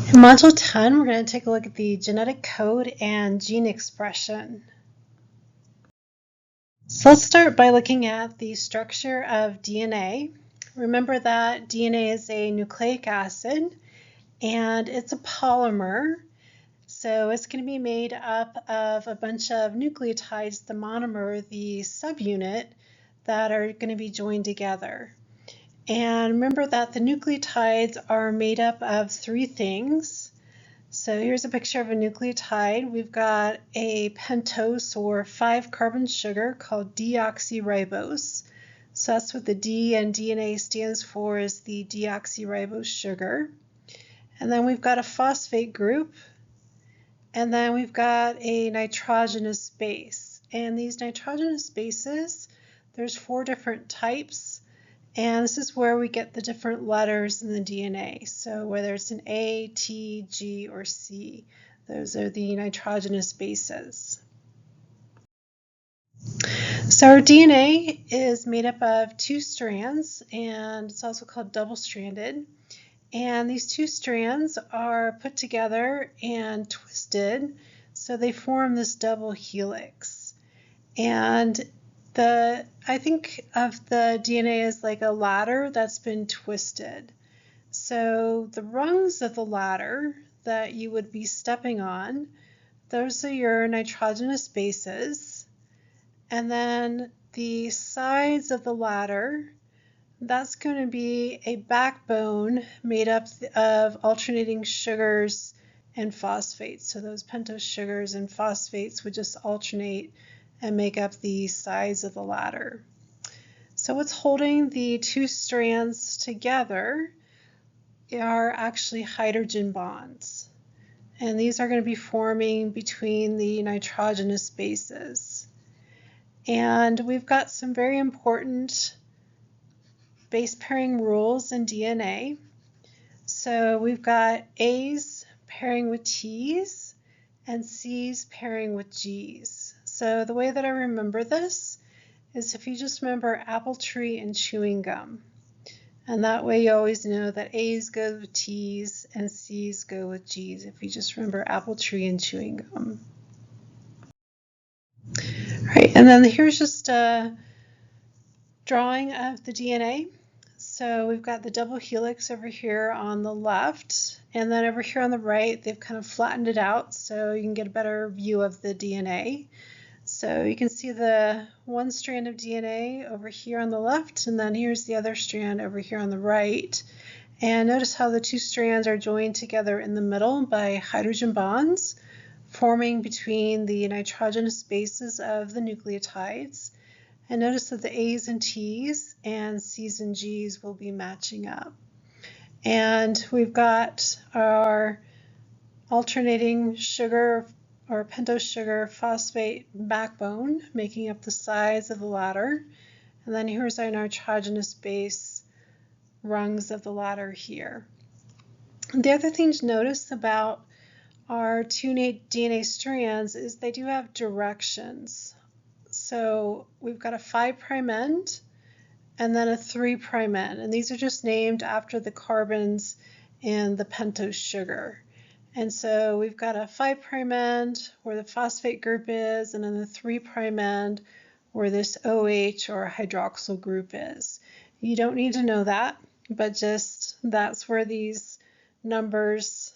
In Module 10, we're going to take a look at the genetic code and gene expression. So let's start by looking at the structure of DNA. Remember that DNA is a nucleic acid and it's a polymer. So it's going to be made up of a bunch of nucleotides, the monomer, the subunit, that are going to be joined together. And remember that the nucleotides are made up of three things. So here's a picture of a nucleotide. We've got a pentose or 5-carbon sugar called deoxyribose. So that's what the D in DNA stands for, is the deoxyribose sugar. And then we've got a phosphate group. And then we've got a nitrogenous base. And these nitrogenous bases, there's 4 different types. And this is where we get the different letters in the DNA. So whether it's an A, T, G, or C, those are the nitrogenous bases. So our DNA is made up of 2 strands, and it's also called double-stranded. And these 2 strands are put together and twisted, so they form this double helix. And I think of the DNA as like a ladder that's been twisted. So the rungs of the ladder that you would be stepping on, those are your nitrogenous bases. And then the sides of the ladder, that's going to be a backbone made up of alternating sugars and phosphates. So those pentose sugars and phosphates would just alternate and make up the sides of the ladder. So what's holding the 2 strands together are actually hydrogen bonds. And these are going to be forming between the nitrogenous bases. And we've got some very important base pairing rules in DNA. So we've got A's pairing with T's and C's pairing with G's. So the way that I remember this is if you just remember apple tree and chewing gum. And that way you always know that A's go with T's and C's go with G's if you just remember apple tree and chewing gum. All right, and then here's just a drawing of the DNA. So we've got the double helix over here on the left, and then over here on the right, they've kind of flattened it out so you can get a better view of the DNA. So you can see the one strand of DNA over here on the left, and then here's the other strand over here on the right. And notice how the 2 strands are joined together in the middle by hydrogen bonds, forming between the nitrogenous bases of the nucleotides. And notice that the A's and T's and C's and G's will be matching up. And we've got our alternating sugar or pentose sugar phosphate backbone making up the sides of the ladder. And then here's our nitrogenous base rungs of the ladder here. The other thing to notice about our 2 DNA strands is they do have directions. So we've got a 5' end and then a 3' end. And these are just named after the carbons in the pentose sugar. And so we've got a 5' end where the phosphate group is, and then the 3' end where this OH or hydroxyl group is. You don't need to know that, but just that's where these numbers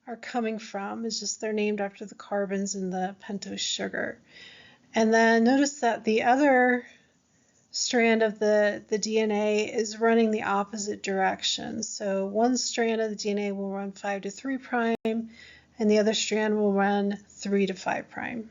are coming from. It's just they're named after the carbons in the pentose sugar. And then notice that the other strand of the DNA is running the opposite direction. So one strand of the DNA will run 5' to 3', and the other strand will run 3' to 5'.